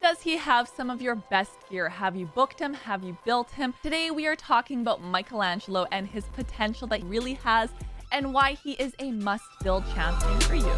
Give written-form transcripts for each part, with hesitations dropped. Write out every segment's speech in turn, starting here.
Does he have some of your best gear? Have you booked him? Have you built him? Today we are talking about Michelangelo and his potential that he really has and why he is a must-build champion for you.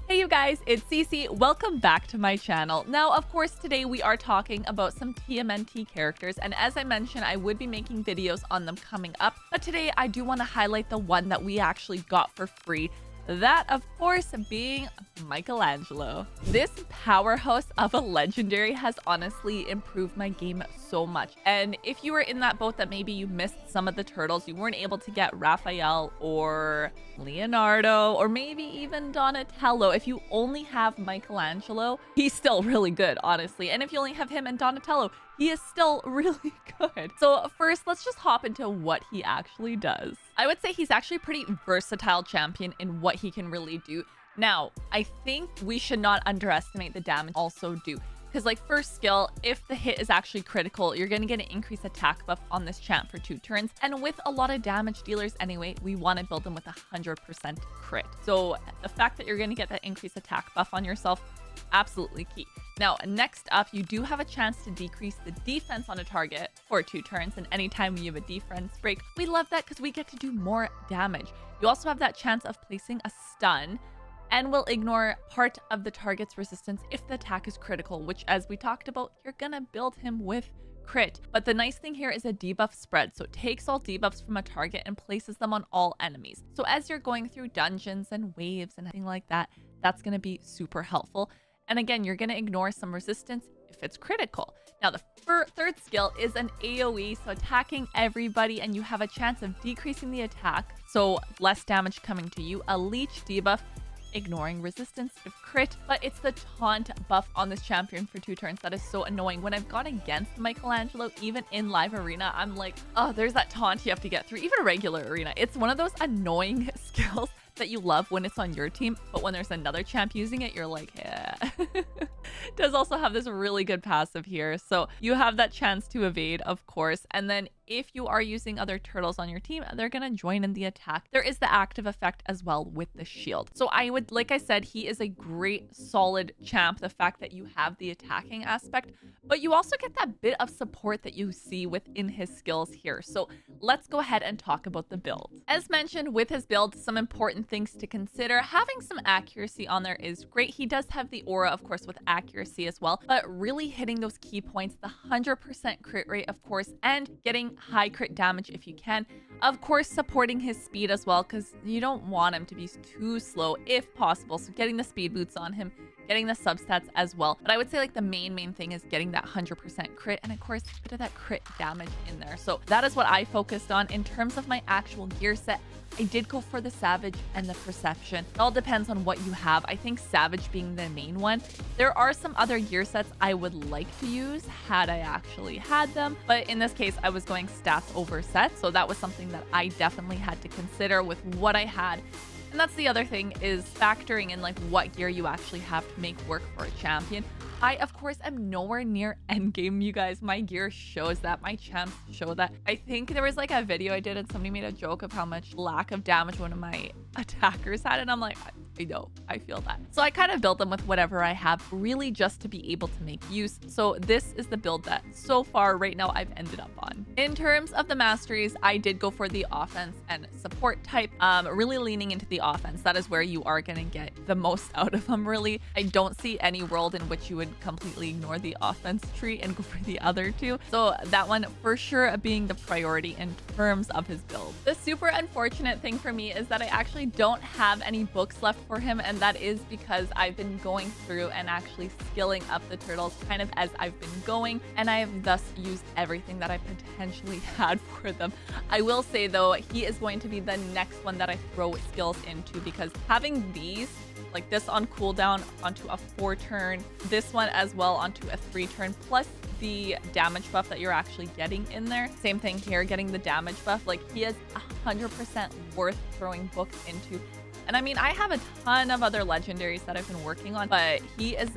Hey you guys, it's Cece. Welcome back to my channel. Now, of course, today we are talking about some TMNT characters, and as I mentioned, I would be making videos on them coming up, but today I do want to highlight the one that we actually got for free. That, of course, being Michelangelo. This powerhouse of a legendary has honestly improved my game so much. And if you were in that boat that maybe you missed some of the turtles, you weren't able to get Raphael or Leonardo or maybe even Donatello, if you only have Michelangelo, he's still really good, honestly. And if you only have him and Donatello, he is still really good. So first, let's just hop into what he actually does. I would say he's actually a pretty versatile champion in what he can really do. Now, I think we should not underestimate the damage also do. Because like first skill, if the hit is actually critical, you're going to get an increased attack buff on this champ for 2 turns. And with a lot of damage dealers anyway, we want to build them with 100% crit. So the fact that you're going to get that increased attack buff on yourself, absolutely key. Now, next up, you do have a chance to decrease the defense on a target for 2 turns. And anytime you have a defense break, we love that because we get to do more damage. You also have that chance of placing a stun and will ignore part of the target's resistance if the attack is critical, which, as we talked about, you're gonna build him with crit. But the nice thing here is a debuff spread, so it takes all debuffs from a target and places them on all enemies. So as you're going through dungeons and waves and anything like that, that's gonna be super helpful. And again, you're gonna ignore some resistance if it's critical. Now, the third skill is an AoE, so attacking everybody, and you have a chance of decreasing the attack, so less damage coming to you. A leech debuff, ignoring resistance if crit, but it's the taunt buff on this champion for 2 turns that is so annoying. When I've gone against Michelangelo, even in live arena, I'm like, oh, there's that taunt you have to get through. Even regular arena, it's one of those annoying skills that you love when it's on your team, but when there's another champ using it, you're like, yeah. Does also have this really good passive here, so you have that chance to evade, of course, and then if you are using other turtles on your team, they're gonna join in the attack. There is the active effect as well with the shield. So I would, like I said, he is a great solid champ, the fact that you have the attacking aspect, but you also get that bit of support that you see within his skills here. So let's go ahead and talk about the build. As mentioned with his build, some important things to consider. Having some accuracy on there is great. He does have the aura, of course, with accuracy as well, but really hitting those key points, the 100% crit rate, of course, and getting high crit damage if you can. Of course, supporting his speed as well, because you don't want him to be too slow if possible. So getting the speed boots on him, getting the substats as well. But I would say like the main thing is getting that 100% crit, and of course a bit of that crit damage in there. So that is what I focused on. In terms of my actual gear set, I did go for the Savage and the Perception. It all depends on what you have. I think Savage being the main one. There are some other gear sets I would like to use had I actually had them, but in this case I was going stats over sets, so that was something that I definitely had to consider with what I had. And that's the other thing, is factoring in like what gear you actually have to make work for a champion. I, of course, am nowhere near endgame, you guys. My gear shows that. My champs show that. I think there was like a video I did and somebody made a joke of how much lack of damage one of my attackers had. And I'm like, I know, I feel that. So I kind of built them with whatever I have, really just to be able to make use. So this is the build that so far right now I've ended up on. In terms of the masteries, I did go for the offense and support type, really leaning into the offense. That is where you are going to get the most out of them, really. I don't see any world in which you would completely ignore the offense tree and go for the other 2. So that one for sure being the priority in terms of his build. The super unfortunate thing for me is that I actually don't have any books left for him, and that is because I've been going through and actually skilling up the turtles kind of as I've been going, and I have thus used everything that I potentially had for them. I will say though, he is going to be the next one that I throw skills into, because having these like this on cooldown onto a 4 turn, this one as well onto a 3 turn, plus the damage buff that you're actually getting in there. Same thing here, getting the damage buff. Like, he is 100% worth throwing books into. And I mean, I have a ton of other legendaries that I've been working on, but he is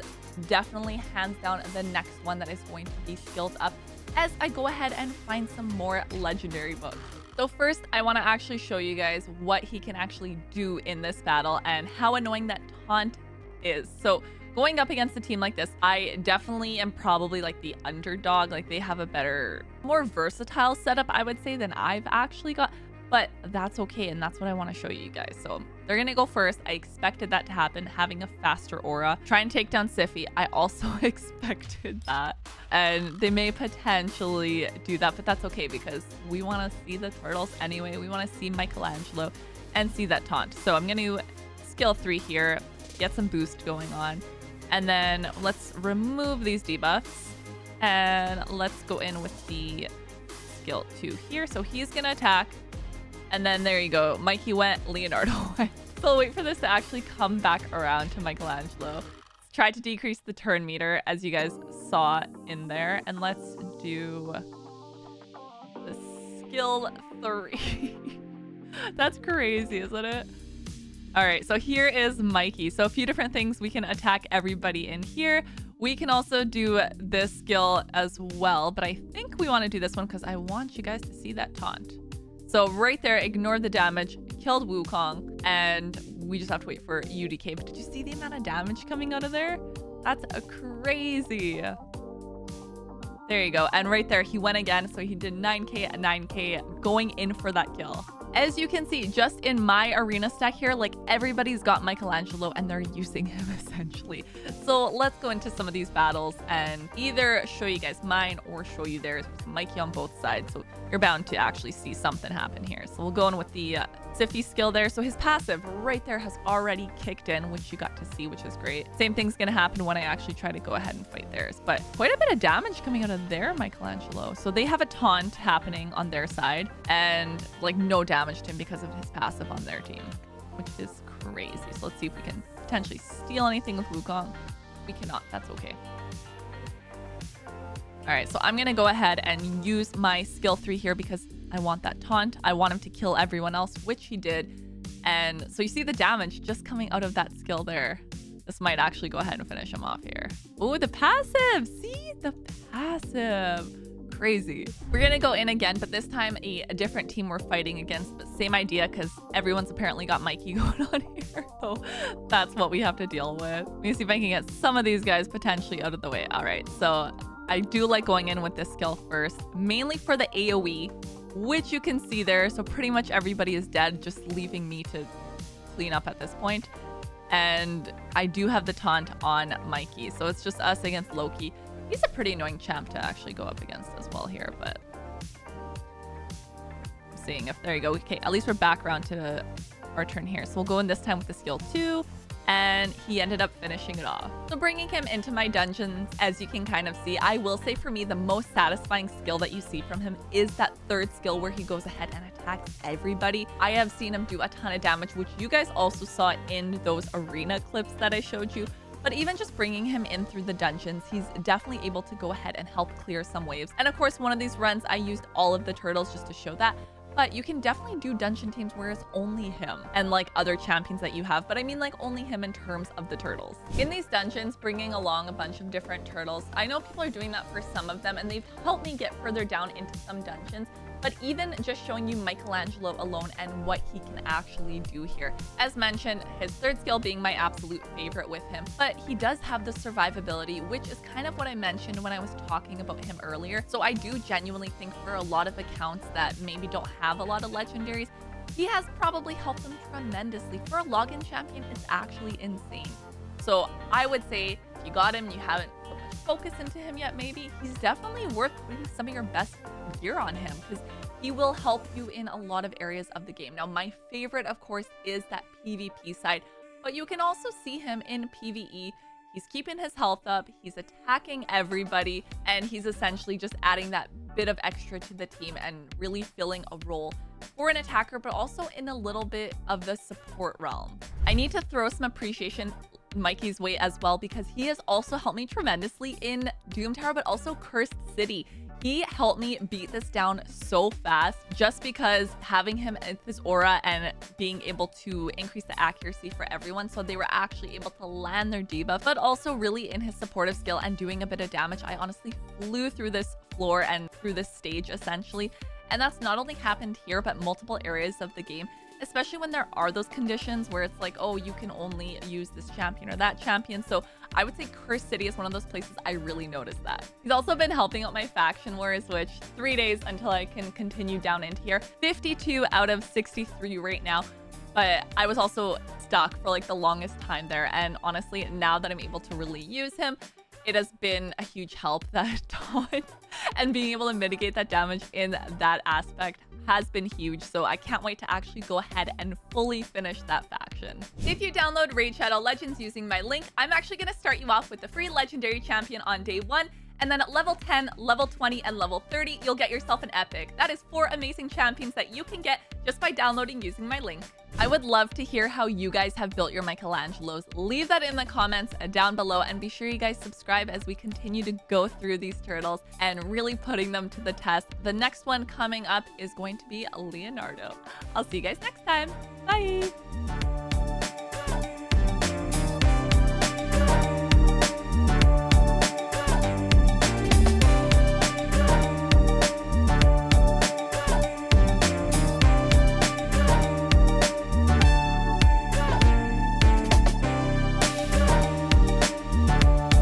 definitely hands down the next one that is going to be skilled up as I go ahead and find some more legendary books. So first, I want to actually show you guys what he can actually do in this battle and how annoying that taunt is. So going up against a team like this, I definitely am probably like the underdog. Like they have a better, more versatile setup, I would say, than I've actually got. But that's okay, and that's what I want to show you guys. So they're going to go first. I expected that to happen, having a faster aura. Try and take down Cece. I also expected that. And they may potentially do that, but that's okay because we want to see the turtles anyway. We want to see Michelangelo and see that taunt. So I'm going to skill 3 here, get some boost going on. And then let's remove these debuffs. And let's go in with the skill 2 here. So he's going to attack. And then there you go. Mikey went, Leonardo went. So I'll wait for this to actually come back around to Michelangelo. Try to decrease the turn meter, as you guys saw in there. And let's do the skill 3. That's crazy, isn't it? All right, so here is Mikey. So a few different things. We can attack everybody in here. We can also do this skill as well. But I think we want to do this one because I want you guys to see that taunt. So right there, ignore the damage, killed Wukong, and we just have to wait for UDK. But did you see the amount of damage coming out of there? That's crazy. There you go. And right there, he went again. So he did 9k at 9k, going in for that kill. As you can see, just in my arena stack here, like everybody's got Michelangelo and they're using him essentially. So let's go into some of these battles and either show you guys mine or show you theirs with Mikey on both sides. So you're bound to actually see something happen here. So we'll go in with the Sifty skill there. So his passive right there has already kicked in, which you got to see, which is great. Same thing's going to happen when I actually try to go ahead and fight theirs. But quite a bit of damage coming out of their Michelangelo. So they have a taunt happening on their side and like no damage to him because of his passive on their team, which is crazy. So let's see if we can potentially steal anything with Wukong. We cannot. That's okay. All right, so I'm going to go ahead and use my skill 3 here because I want that taunt. I want him to kill everyone else, which he did. And so you see the damage just coming out of that skill there. This might actually go ahead and finish him off here. Oh, the passive. See the passive. Crazy. We're going to go in again, but this time a different team we're fighting against. But same idea because everyone's apparently got Mikey going on here. So that's what we have to deal with. Let me see if I can get some of these guys potentially out of the way. All right, so I do like going in with this skill first, mainly for the AoE, which you can see there. So pretty much everybody is dead, just leaving me to clean up at this point. And I do have the taunt on Mikey. So it's just us against Loki. He's a pretty annoying champ to actually go up against as well here, but I'm seeing if, there you go. Okay, at least we're back around to our turn here. So we'll go in this time with the skill 2. And he ended up finishing it off. So bringing him into my dungeons, as you can kind of see, I will say for me, the most satisfying skill that you see from him is that 3rd skill where he goes ahead and attacks everybody. I have seen him do a ton of damage, which you guys also saw in those arena clips that I showed you. But even just bringing him in through the dungeons, he's definitely able to go ahead and help clear some waves. And of course, one of these runs, I used all of the turtles just to show that. But you can definitely do dungeon teams where it's only him and like other champions that you have. But I mean like only him in terms of the turtles. In these dungeons, bringing along a bunch of different turtles. I know people are doing that for some of them and they've helped me get further down into some dungeons. But even just showing you Michelangelo alone and what he can actually do here. As mentioned, his 3rd skill being my absolute favorite with him, but he does have the survivability, which is kind of what I mentioned when I was talking about him earlier. So I do genuinely think for a lot of accounts that maybe don't have a lot of legendaries, he has probably helped them tremendously. For a login champion, it's actually insane. So I would say if you got him, you haven't put much focus into him yet, maybe, he's definitely worth putting some of your best gear on him because he will help you in a lot of areas of the game. Now, my favorite, of course, is that PvP side, but you can also see him in PvE. He's keeping his health up, he's attacking everybody, and he's essentially just adding that bit of extra to the team and really filling a role for an attacker, but also in a little bit of the support realm. I need to throw some appreciation Mikey's way as well because he has also helped me tremendously in Doom Tower, but also Cursed City. He helped me beat this down so fast just because having him with his aura and being able to increase the accuracy for everyone. So they were actually able to land their debuff, but also really in his supportive skill and doing a bit of damage. I honestly flew through this floor and through this stage essentially. And that's not only happened here, but multiple areas of the game. especially when there are those conditions where it's like, oh, you can only use this champion or that champion. So I would say Cursed City is one of those places I really noticed that. He's also been helping out my faction wars, which 3 days until I can continue down into here. 52 out of 63 right now. But I was also stuck for like the longest time there. And honestly, now that I'm able to really use him, it has been a huge help that taunt and being able to mitigate that damage in that aspect has been huge. So I can't wait to actually go ahead and fully finish that faction. If you download Raid Shadow Legends using my link, I'm actually going to start you off with the free legendary champion on day 1. And then at level 10, level 20, and level 30, you'll get yourself an epic. That is 4 amazing champions that you can get just by downloading using my link. I would love to hear how you guys have built your Michelangelos. Leave that in the comments down below, and be sure you guys subscribe as we continue to go through these turtles and really putting them to the test. The next one coming up is going to be Leonardo. I'll see you guys next time. Bye!